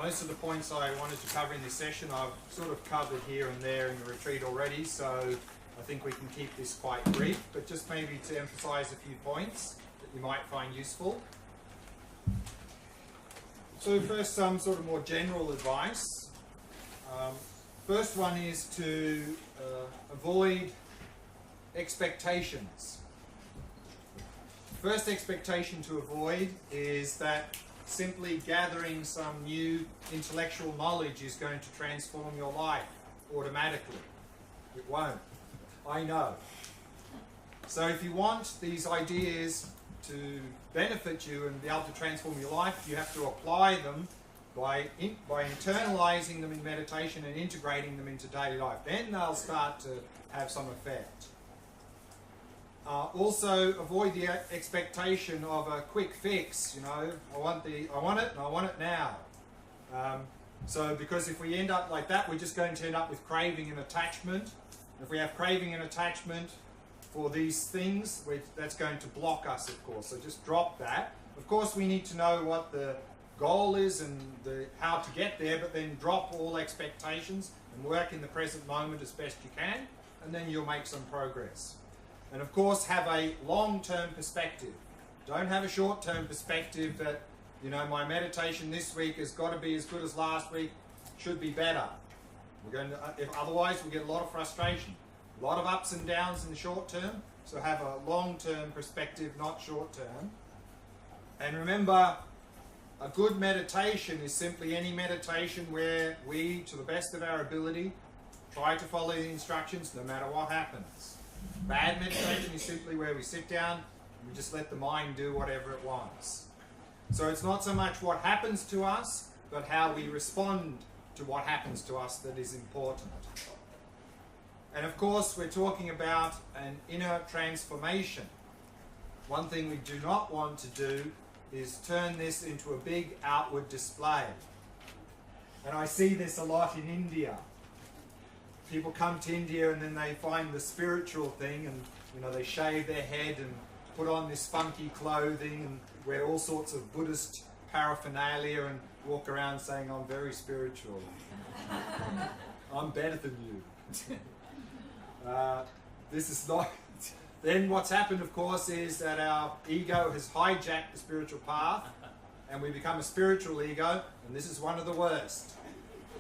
most of the points I wanted to cover in this session I've sort of covered here and there in the retreat already, so I think we can keep this quite brief, but just maybe to emphasize a few points that you might find useful. So first, some sort of more general advice. First one is to avoid expectations. First expectation to avoid is that simply gathering some new intellectual knowledge is going to transform your life automatically. It won't. I know. So if you want these ideas to benefit you and be able to transform your life, you have to apply them by internalizing them in meditation and integrating them into daily life. Then they'll start to have some effect. Also, avoid the expectation of a quick fix. You know, I want it, and I want it now. So, because if we end up like that, we're just going to end up with craving and attachment. If we have craving and attachment for these things, that's going to block us, of course. So just drop that. Of course, we need to know what the goal is and how to get there, but then drop all expectations and work in the present moment as best you can, and then you'll make some progress. And of course, have a long-term perspective. Don't have a short-term perspective that, you know, my meditation this week has got to be as good as last week, should be better. Otherwise, we'll get a lot of frustration, a lot of ups and downs in the short term. So have a long-term perspective, not short-term. And remember, a good meditation is simply any meditation where we, to the best of our ability, try to follow the instructions no matter what happens. Bad meditation is simply where we sit down and we just let the mind do whatever it wants. So it's not so much what happens to us, but how we respond to what happens to us that is important. And of course, we're talking about an inner transformation. One thing we do not want to do is turn this into a big outward display. And I see this a lot in India. People come to India and then they find the spiritual thing, and you know, they shave their head and put on this funky clothing and wear all sorts of Buddhist paraphernalia and walk around saying, I'm very spiritual. I'm better than you. This is not... Then what's happened, of course, is that our ego has hijacked the spiritual path and we become a spiritual ego, and this is one of the worst.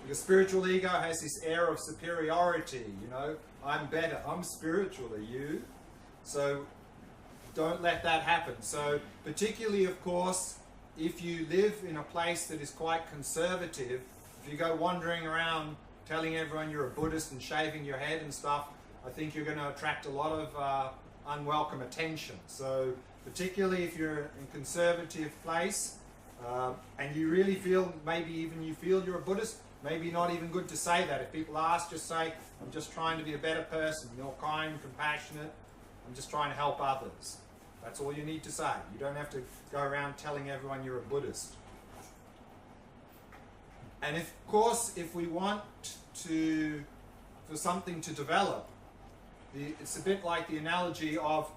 Because spiritual ego has this air of superiority, you know, I'm better, I'm spiritual, are you? So don't let that happen. So particularly, of course, if you live in a place that is quite conservative, if you go wandering around telling everyone you're a Buddhist and shaving your head and stuff, I think you're going to attract a lot of unwelcome attention. So particularly if you're in a conservative place and you really feel, maybe even you feel you're a Buddhist, maybe not even good to say that. If people ask, just say, I'm just trying to be a better person, more kind, compassionate, I'm just trying to help others. That's all you need to say. You don't have to go around telling everyone you're a Buddhist. And of course, if we want for something to develop, it's a bit like the analogy of,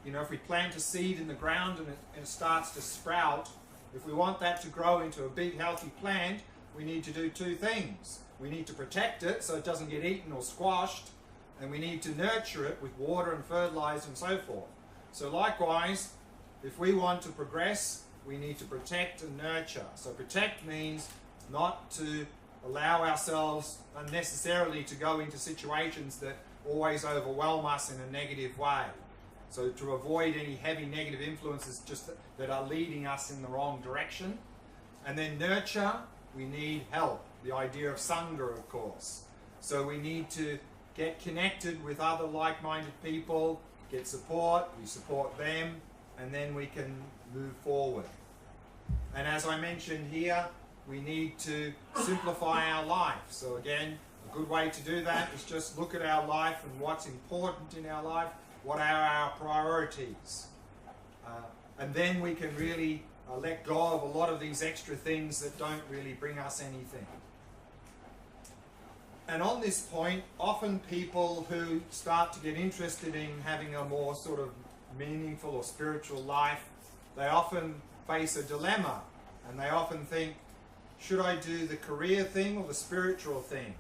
you know, if we plant a seed in the ground and it starts to sprout, if we want that to grow into a big healthy plant, we need to do two things. We need to protect it so it doesn't get eaten or squashed, and we need to nurture it with water and fertilizer and so forth. So likewise, if we want to progress, we need to protect and nurture. So protect means not to allow ourselves unnecessarily to go into situations that always overwhelm us in a negative way. So to avoid any heavy negative influences just that are leading us in the wrong direction. And then nurture, we need help. The idea of Sangha, of course. So we need to get connected with other like-minded people, get support, we support them, and then we can move forward. And as I mentioned here, we need to simplify our life. So again, a good way to do that is just look at our life and what's important in our life, what are our priorities. And then we can really let go of a lot of these extra things that don't really bring us anything. And on this point, often people who start to get interested in having a more sort of meaningful or spiritual life, they often face a dilemma, and they often think, should I do the career thing or the spiritual thing?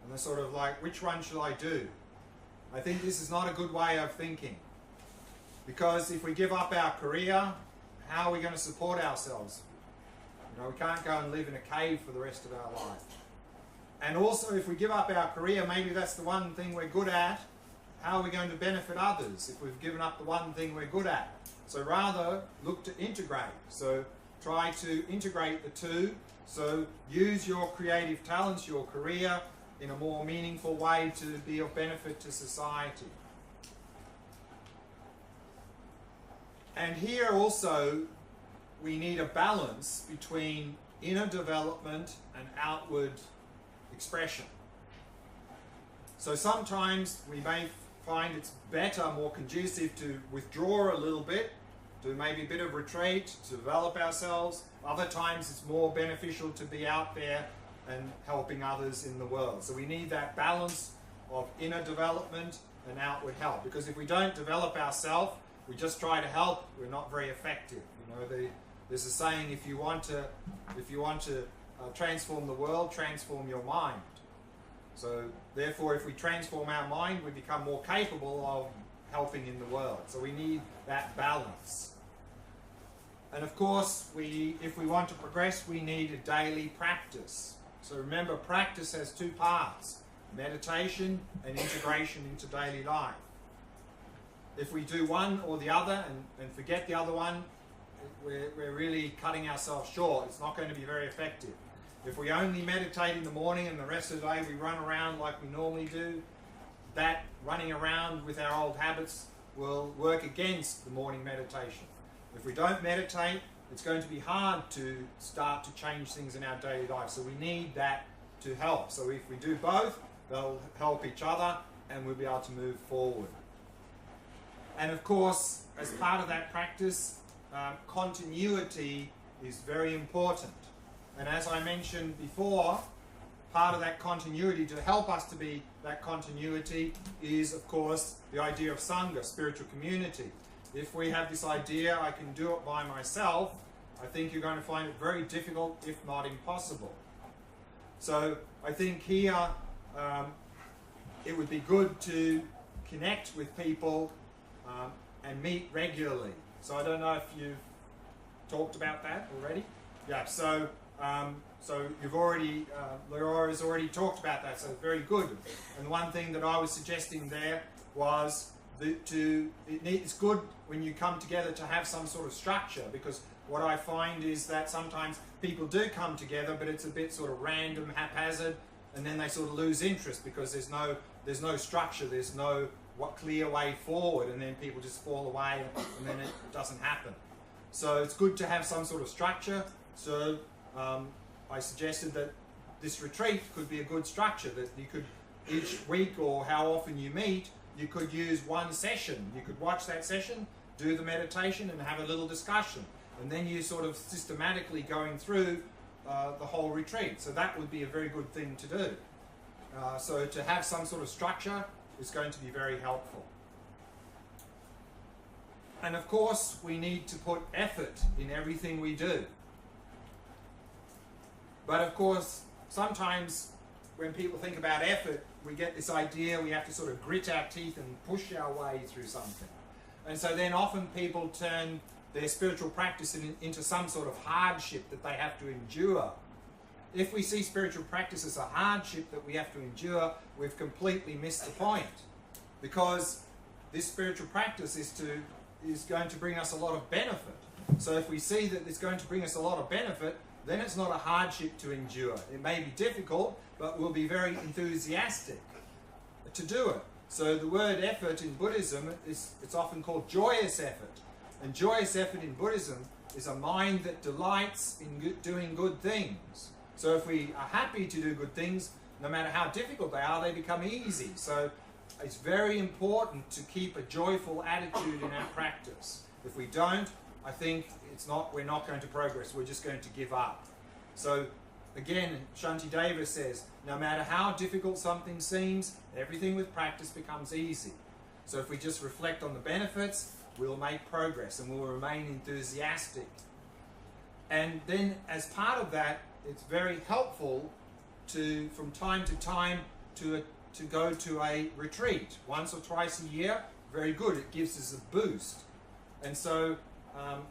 And they're sort of like, which one should I do? I think this is not a good way of thinking. Because if we give up our career, how are we going to support ourselves? You know, we can't go and live in a cave for the rest of our life. And also, if we give up our career, maybe that's the one thing we're good at, how are we going to benefit others if we've given up the one thing we're good at? So rather, look to integrate. So try to integrate the two. So use your creative talents, your career, in a more meaningful way to be of benefit to society. And here also, we need a balance between inner development and outward expression. So sometimes we may find it's better, more conducive to withdraw a little bit, do maybe a bit of retreat, to develop ourselves. Other times it's more beneficial to be out there and helping others in the world. So we need that balance of inner development and outward help. Because if we don't develop ourselves, we just try to help, we're not very effective. You know, there's a saying, if you want to transform the world, transform your mind. So therefore, if we transform our mind, we become more capable of helping in the world. So we need that balance. And of course, if we want to progress, we need a daily practice. So remember, practice has two parts, meditation and integration into daily life. If we do one or the other and forget the other one, we're really cutting ourselves short. It's not going to be very effective. If we only meditate in the morning and the rest of the day we run around like we normally do, that running around with our old habits will work against the morning meditation. If we don't meditate, it's going to be hard to start to change things in our daily life. So we need that to help. So if we do both, they'll help each other and we'll be able to move forward. And of course, as part of that practice, continuity is very important. And as I mentioned before, part of that continuity, to help us to be that continuity, is of course the idea of Sangha, spiritual community. If we have this idea, I can do it by myself, I think you're going to find it very difficult, if not impossible. So I think here it would be good to connect with people and meet regularly. So I don't know if you've talked about that already. Yeah, so you've already, Laura has already talked about that, so very good. And one thing that I was suggesting there was it's good when you come together to have some sort of structure, because what I find is that sometimes people do come together, but it's a bit sort of random, haphazard, and then they sort of lose interest because there's no structure, there's no clear way forward, and then people just fall away and then it doesn't happen. So it's good to have some sort of structure. So I suggested that this retreat could be a good structure, that you could, each week or how often you meet, you could use one session. You could watch that session, do the meditation and have a little discussion. And then you're sort of systematically going through the whole retreat. So that would be a very good thing to do. So to have some sort of structure is going to be very helpful. And of course, we need to put effort in everything we do. But of course, sometimes when people think about effort, we get this idea we have to sort of grit our teeth and push our way through something. And so then often people turn their spiritual practice into some sort of hardship that they have to endure. If we see spiritual practice as a hardship that we have to endure, we've completely missed the point. Because this spiritual practice is going to bring us a lot of benefit. So if we see that it's going to bring us a lot of benefit, then it's not a hardship to endure. It may be difficult, but we'll be very enthusiastic to do it. So the word effort in Buddhism, it's often called joyous effort. And joyous effort in Buddhism is a mind that delights in doing good things. So if we are happy to do good things, no matter how difficult they are, they become easy. So it's very important to keep a joyful attitude in our practice. If we don't, I think we're not going to progress, we're just going to give up. So again, Shantideva says, no matter how difficult something seems, everything with practice becomes easy. So if we just reflect on the benefits, we'll make progress and we'll remain enthusiastic. And then as part of that, it's very helpful to, from time to time, to go to a retreat once or twice a year. Very good. It gives us a boost. And so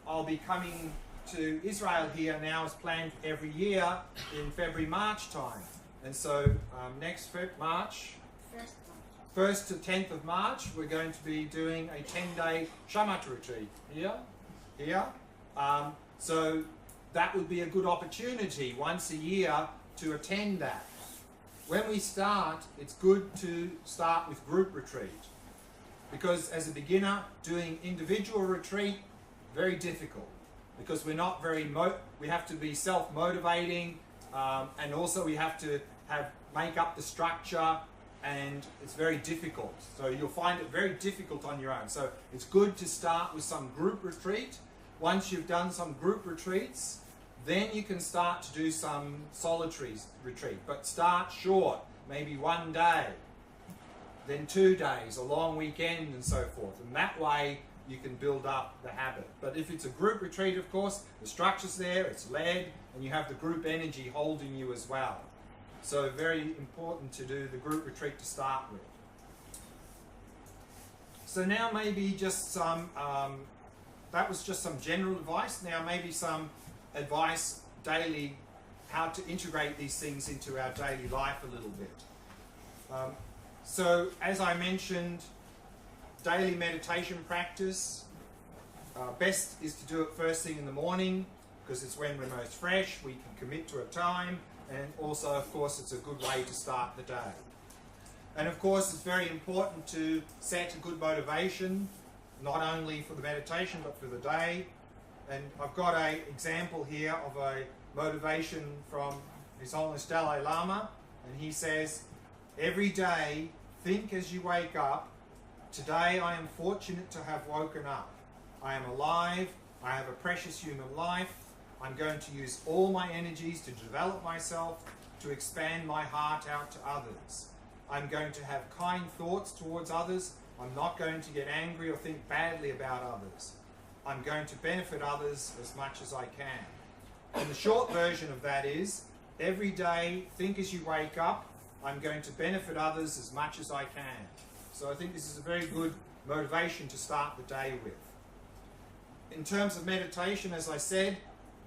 I'll be coming to Israel here now as planned every year in February, March time. And so next March, 1st to 10th of March, we're going to be doing a 10-day shamatha retreat here. So that would be a good opportunity once a year to attend that. When we start, it's good to start with group retreat, because as a beginner, doing individual retreat, very difficult, because we're not very, we have to be self-motivating, and also we have to make up the structure, and it's very difficult. So you'll find it very difficult on your own. So it's good to start with some group retreat. Once you've done some group retreats, then you can start to do some solitary retreat. But start short, maybe 1 day, then 2 days, a long weekend and so forth. And that way you can build up the habit. But if it's a group retreat, of course, the structure's there, it's led, and you have the group energy holding you as well. So very important to do the group retreat to start with. So now maybe just some, that was just some general advice. Now maybe some advice daily, how to integrate these things into our daily life a little bit. So as I mentioned, daily meditation practice, best is to do it first thing in the morning, because it's when we're most fresh, we can commit to a time, and also, of course, it's a good way to start the day. And of course, it's very important to set a good motivation, not only for the meditation, but for the day. And I've got an example here of a motivation from His Holiness Dalai Lama, and he says, every day, think as you wake up, today I am fortunate to have woken up. I am alive, I have a precious human life, I'm going to use all my energies to develop myself, to expand my heart out to others. I'm going to have kind thoughts towards others. I'm not going to get angry or think badly about others. I'm going to benefit others as much as I can. And the short version of that is, every day, think as you wake up, I'm going to benefit others as much as I can. So I think this is a very good motivation to start the day with. In terms of meditation, as I said,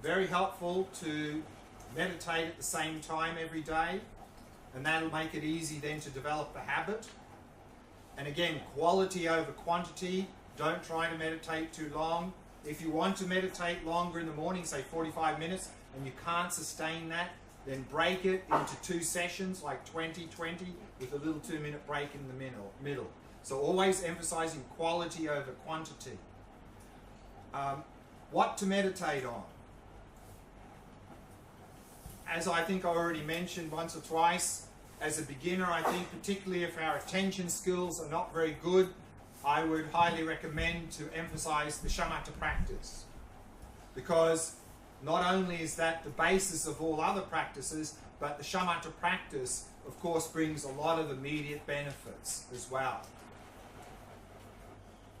very helpful to meditate at the same time every day, and that'll make it easy then to develop the habit. And again, quality over quantity. Don't try to meditate too long. If you want to meditate longer in the morning, say 45 minutes, and you can't sustain that, then break it into 2 sessions, like 20-20, with a little 2-minute break in the middle. So always emphasizing quality over quantity. What to meditate on? As I think I already mentioned once or twice, as a beginner, I think particularly if our attention skills are not very good, I would highly recommend to emphasize the shamatha practice. Because not only is that the basis of all other practices, but the shamatha practice, of course, brings a lot of immediate benefits as well.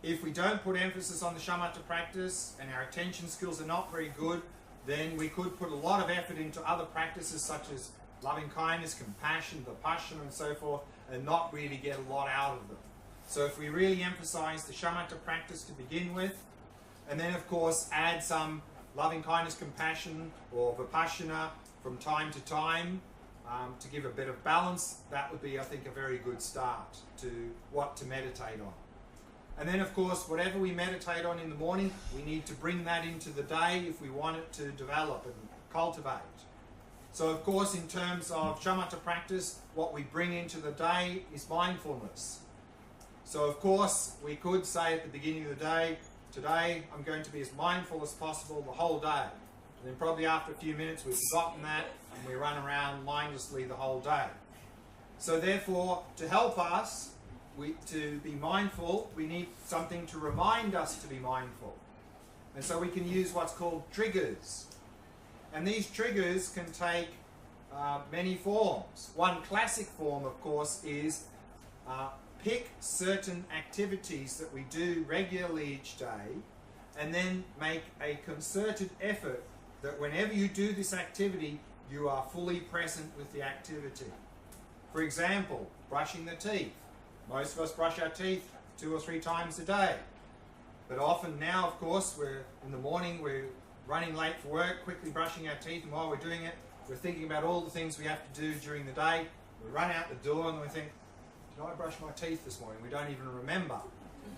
If we don't put emphasis on the shamatha practice and our attention skills are not very good, then we could put a lot of effort into other practices such as loving kindness, compassion, vipassana and so forth, and not really get a lot out of them. So if we really emphasize the shamatha practice to begin with, and then of course add some loving kindness, compassion or vipassana from time to time to give a bit of balance, that would be, I think, a very good start to what to meditate on. And then, of course, whatever we meditate on in the morning, we need to bring that into the day if we want it to develop and cultivate. So, of course, in terms of shamatha practice, what we bring into the day is mindfulness. So, of course, we could say at the beginning of the day, today I'm going to be as mindful as possible the whole day. And then probably after a few minutes we've forgotten that and we run around mindlessly the whole day. So therefore, to help us to be mindful, we need something to remind us to be mindful. And so we can use what's called triggers. And these triggers can take many forms. One classic form, of course, is pick certain activities that we do regularly each day and then make a concerted effort that whenever you do this activity, you are fully present with the activity. For example, brushing the teeth. Most of us brush our teeth 2 or 3 times a day. But often now, of course, we're in the morning, we're running late for work, quickly brushing our teeth, and while we're doing it, we're thinking about all the things we have to do during the day. We run out the door and we think, did I brush my teeth this morning? We don't even remember.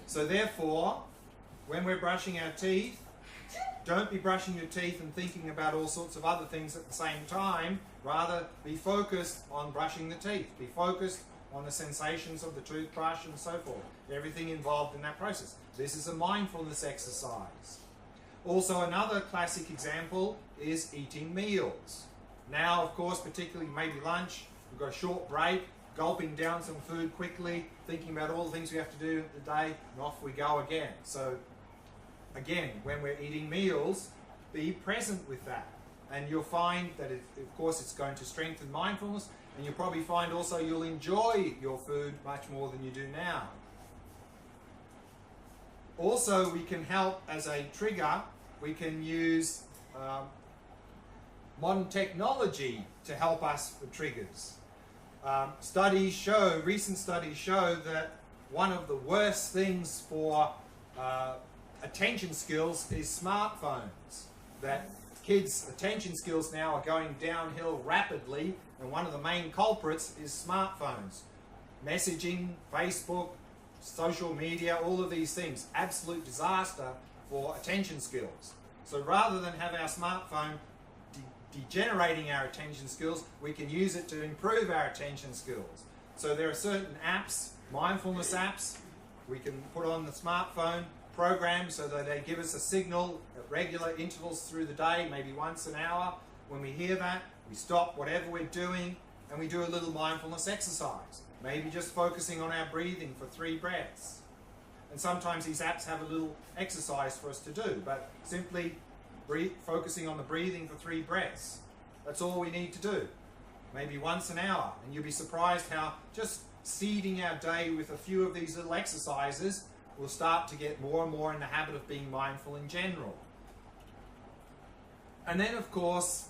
So therefore, when we're brushing our teeth, don't be brushing your teeth and thinking about all sorts of other things at the same time. Rather, be focused on brushing the teeth. Be focused on the sensations of the toothbrush and so forth. Everything involved in that process. This is a mindfulness exercise. Also, another classic example is eating meals. Now, of course, particularly maybe lunch, we've got a short break, gulping down some food quickly, thinking about all the things we have to do in the day, and off we go again. So, again, when we're eating meals, be present with that. And you'll find that, of course, it's going to strengthen mindfulness, and you'll probably find also you'll enjoy your food much more than you do now. Also, we can help as a trigger, we can use modern technology to help us with triggers. Recent studies show that one of the worst things for attention skills is smartphones. That kids' attention skills now are going downhill rapidly, and one of the main culprits is smartphones. Messaging, Facebook, social media, all of these things, absolute disaster for attention skills. So rather than have our smartphone degenerating our attention skills, we can use it to improve our attention skills. So there are certain apps, mindfulness apps, we can put on the smartphone programs so that they give us a signal at regular intervals through the day, maybe once an hour. When we hear that, we stop whatever we're doing and we do a little mindfulness exercise. Maybe just focusing on our breathing for 3 breaths. And sometimes these apps have a little exercise for us to do, but simply focusing on the breathing for 3 breaths. That's all we need to do. Maybe once an hour. And you'll be surprised how just seeding our day with a few of these little exercises will start to get more and more in the habit of being mindful in general. And then, of course,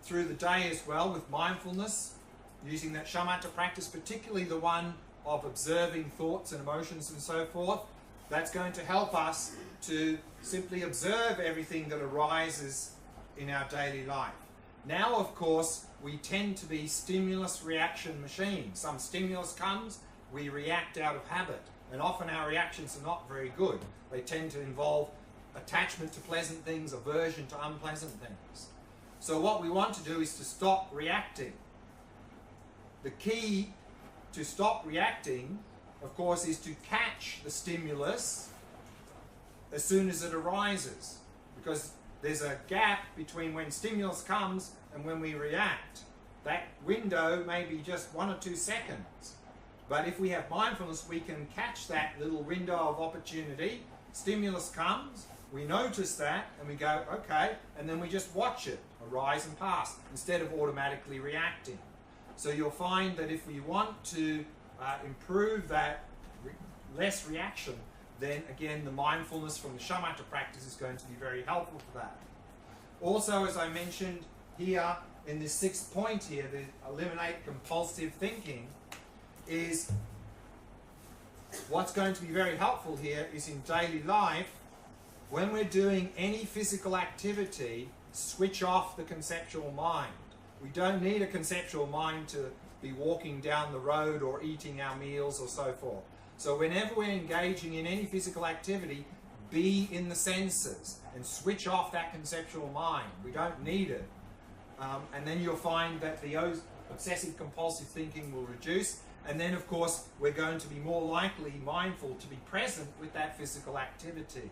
through the day as well with mindfulness, using that shamatha practice, particularly the one of observing thoughts and emotions and so forth, that's going to help us to simply observe everything that arises in our daily life. Now, of course, we tend to be stimulus-reaction machines. Some stimulus comes, we react out of habit, and often our reactions are not very good. They tend to involve attachment to pleasant things, aversion to unpleasant things. So what we want to do is to stop reacting. The key to stop reacting, of course, is to catch the stimulus as soon as it arises, because there's a gap between when stimulus comes and when we react. That window may be just 1 or 2 seconds. But if we have mindfulness, we can catch that little window of opportunity. Stimulus comes, we notice that, and we go, okay, and then we just watch it arise and pass, instead of automatically reacting. So you'll find that if we want to improve that less reaction, then again the mindfulness from the shamatha practice is going to be very helpful for that. Also, as I mentioned here in this 6th point here, the eliminate compulsive thinking, is what's going to be very helpful here is in daily life, when we're doing any physical activity, switch off the conceptual mind. We don't need a conceptual mind to be walking down the road or eating our meals or so forth. So whenever we're engaging in any physical activity, be in the senses and switch off that conceptual mind. We don't need it. And then you'll find that the obsessive compulsive thinking will reduce. And then, of course, we're going to be more likely mindful to be present with that physical activity.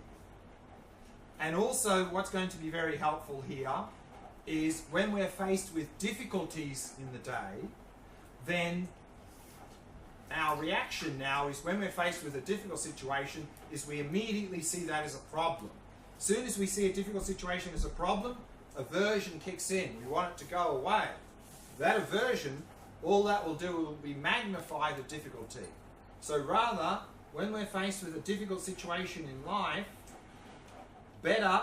And also, what's going to be very helpful here is when we're faced with difficulties in the day, then our reaction now is, when we're faced with a difficult situation, is we immediately see that as a problem. As soon as we see a difficult situation as a problem, aversion kicks in. We want it to go away. That aversion, all that will do will be magnify the difficulty. So rather, when we're faced with a difficult situation in life, better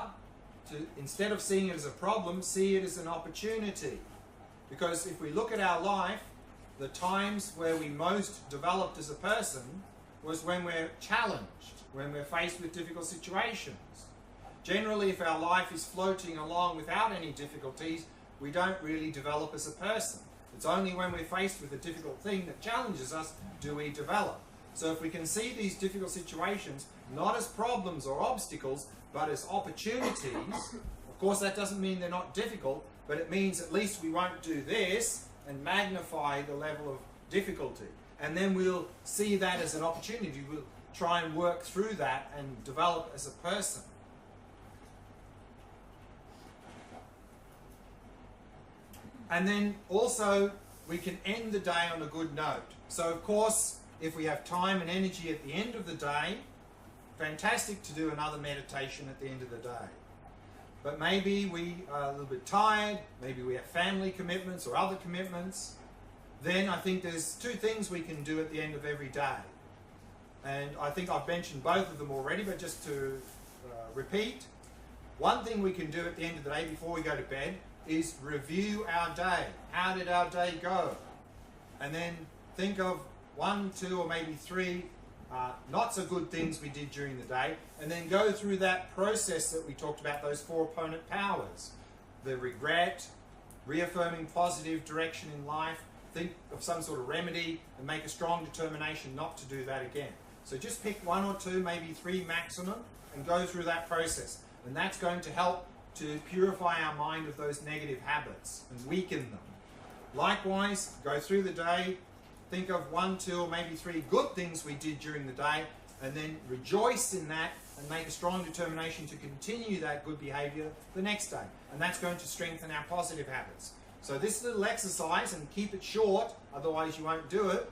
instead of seeing it as a problem, see it as an opportunity. Because if we look at our life, the times where we most developed as a person was when we're challenged, when we're faced with difficult situations. Generally, if our life is floating along without any difficulties, we don't really develop as a person. It's only when we're faced with a difficult thing that challenges us do we develop. So if we can see these difficult situations not as problems or obstacles, but as opportunities, of course that doesn't mean they're not difficult, but it means at least we won't do this and magnify the level of difficulty. And then we'll see that as an opportunity. We'll try and work through that and develop as a person. And then also we can end the day on a good note. So of course, if we have time and energy at the end of the day, fantastic to do another meditation at the end of the day. But maybe we are a little bit tired, maybe we have family commitments or other commitments, then I think there's two things we can do at the end of every day. And I think I've mentioned both of them already, but just to repeat, one thing we can do at the end of the day before we go to bed is review our day. How did our day go? And then think of 1, 2, or maybe 3 not so good things we did during the day, and then go through that process that we talked about, those 4 opponent powers. The regret, reaffirming positive direction in life, think of some sort of remedy, and make a strong determination not to do that again. So just pick 1 or 2, maybe 3 maximum, and go through that process. And that's going to help to purify our mind of those negative habits and weaken them. Likewise, go through the day, think of 1, 2, or maybe 3 good things we did during the day, and then rejoice in that and make a strong determination to continue that good behavior the next day. And that's going to strengthen our positive habits. So this little exercise, and keep it short, otherwise you won't do it,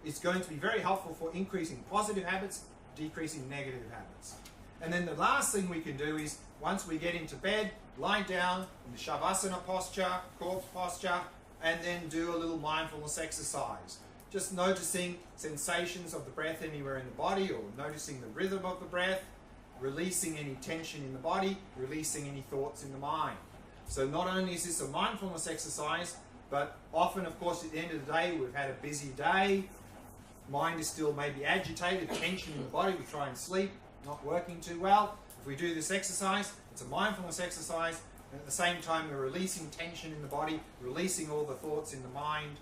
it's going to be very helpful for increasing positive habits, decreasing negative habits. And then the last thing we can do is, once we get into bed, lie down in the Shavasana posture, corpse posture, and then do a little mindfulness exercise. Just noticing sensations of the breath anywhere in the body, or noticing the rhythm of the breath, releasing any tension in the body, releasing any thoughts in the mind. So not only is this a mindfulness exercise, but often, of course, at the end of the day, we've had a busy day, mind is still maybe agitated, tension in the body, we try and sleep, not working too well. If we do this exercise, it's a mindfulness exercise, and at the same time we're releasing tension in the body, releasing all the thoughts in the mind,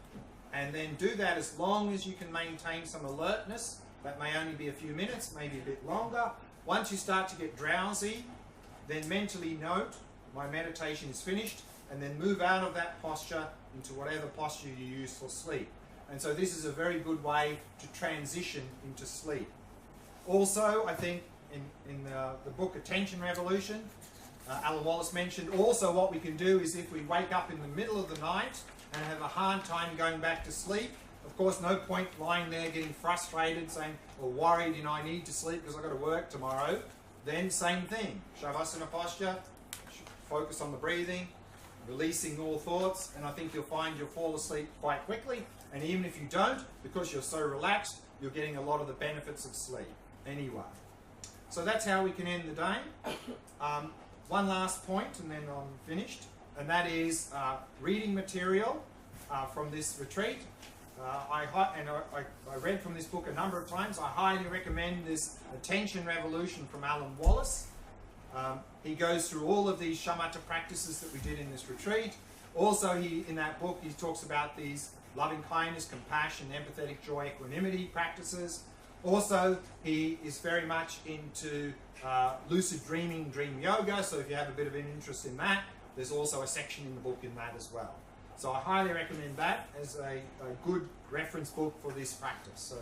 and then do that as long as you can maintain some alertness. That may only be a few minutes, maybe a bit longer. Once you start to get drowsy, then mentally note, my meditation is finished, and then move out of that posture into whatever posture you use for sleep. And so this is a very good way to transition into sleep. Also, I think in the book Attention Revolution, Alan Wallace mentioned also what we can do is if we wake up in the middle of the night and have a hard time going back to sleep, of course no point lying there getting frustrated saying, or worried, I need to sleep because I've got to work tomorrow. Then same thing, Shavasana posture, focus on the breathing, releasing all thoughts, and I think you'll find you'll fall asleep quite quickly. And even if you don't, because you're so relaxed, you're getting a lot of the benefits of sleep anyway. So that's how we can end the day. One last point and then I'm finished, and that is reading material from this retreat. I read from this book a number of times. I highly recommend this Attention Revolution from Alan Wallace. He goes through all of these shamatha practices that we did in this retreat. Also, in that book, he talks about these loving kindness, compassion, empathetic joy, equanimity practices. Also, he is very much into lucid dreaming, dream yoga. So if you have a bit of an interest in that, there's also a section in the book in that as well. So I highly recommend that as a good reference book for this practice. So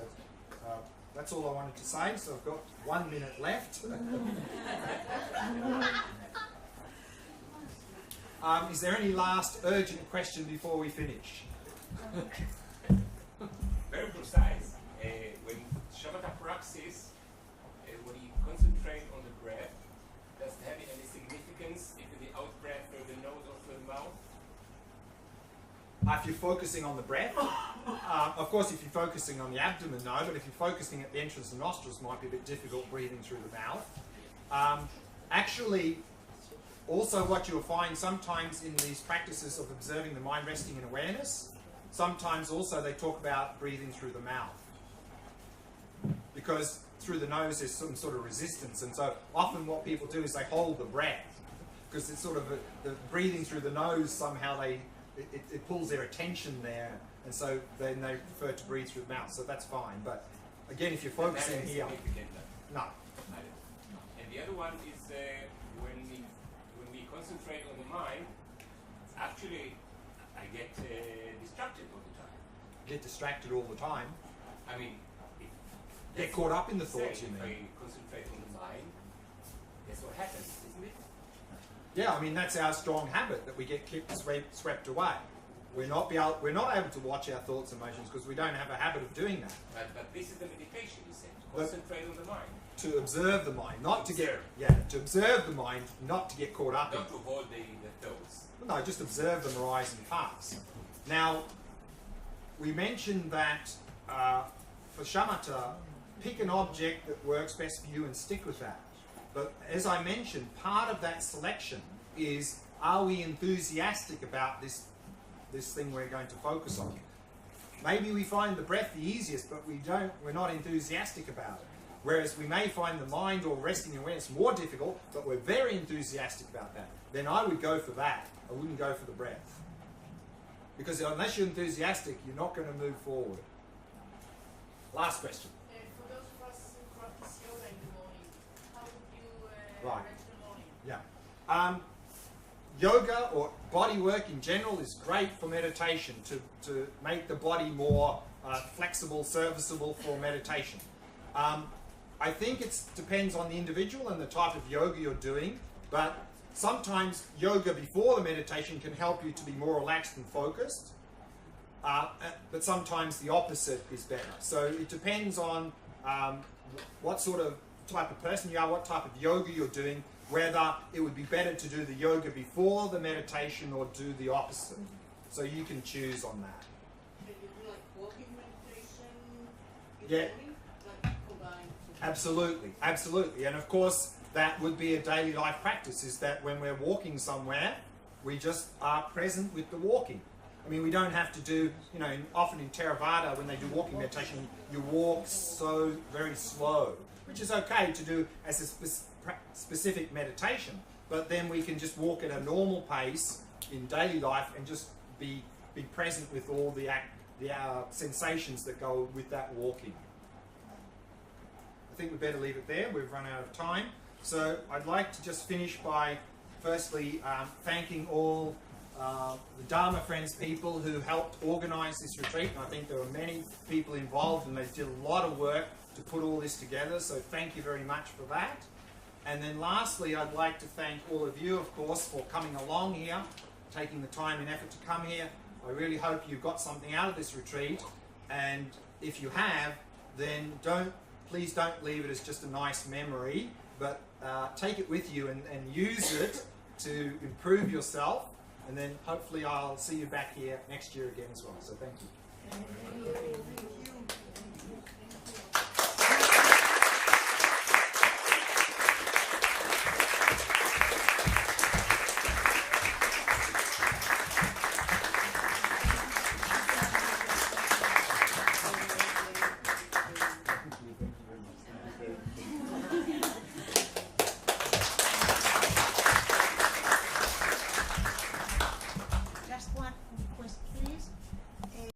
that's all I wanted to say. So I've got 1 minute left. Is there any last urgent question before we finish? Very precise. When shamatha practice, when you concentrate on the breath, does it have any significance if the out breath through the nose or through the mouth? If you're focusing on the breath, of course if you're focusing on the abdomen, no, but if you're focusing at the entrance of the nostrils, it might be a bit difficult breathing through the mouth. Actually, also what you'll find sometimes in these practices of observing the mind resting in awareness, sometimes also they talk about breathing through the mouth. Because through the nose there's some sort of resistance, and so often what people do is they hold the breath, because it's sort of the breathing through the nose somehow it pulls their attention there, and so then they prefer to breathe through the mouth, so that's fine. But again, if you're focusing here, no. And the other one is when we concentrate on the mind, actually I get distracted all the time. Get distracted all the time. I mean, get caught up in the thoughts, you mean? If I concentrate on the mind, that's what happens, isn't it? Yeah, I mean that's our strong habit, that we get swept away. We're not able to watch our thoughts and emotions because we don't have a habit of doing that. But this is the meditation, you said. Concentrate on the mind. To observe the mind, not to get to observe the mind, not to get caught up in. Not to hold the thoughts. No, just observe them arise and pass. Now, we mentioned that for shamatha, pick an object that works best for you and stick with that. But as I mentioned, part of that selection is, are we enthusiastic about this thing we're going to focus on? Maybe we find the breath the easiest, but we're not enthusiastic about it. Whereas we may find the mind or resting in awareness more difficult, but we're very enthusiastic about that. Then I would go for that. I wouldn't go for the breath. Because unless you're enthusiastic, you're not going to move forward. Last question. For those of us who practice yoga in the morning, how would you Right. arrange the morning? Yeah. Yoga or body work in general is great for meditation, to make the body more flexible, serviceable for meditation. I think it depends on the individual and the type of yoga you're doing, but sometimes yoga before the meditation can help you to be more relaxed and focused, but sometimes the opposite is better. So it depends on what sort of type of person you are, what type of yoga you're doing, whether it would be better to do the yoga before the meditation or do the opposite. So you can choose on that. Can you do like walking meditation in Yeah. the morning? Like combined? Absolutely, absolutely. And of course, that would be a daily life practice, is that when we're walking somewhere, we just are present with the walking. I mean, we don't have to do, often in Theravada, when they do walking meditation, you walk so very slow, which is okay to do as a specific meditation, but then we can just walk at a normal pace in daily life and just be present with all the sensations that go with that walking. I think we better leave it there. We've run out of time. So I'd like to just finish by firstly thanking all the Dharma Friends people who helped organise this retreat. And I think there were many people involved and they did a lot of work to put all this together. So thank you very much for that. And then lastly, I'd like to thank all of you, of course, for coming along here, taking the time and effort to come here. I really hope you got something out of this retreat. And if you have, then please don't leave it as just a nice memory, but take it with you and use it to improve yourself. And then hopefully I'll see you back here next year again as well. So thank you.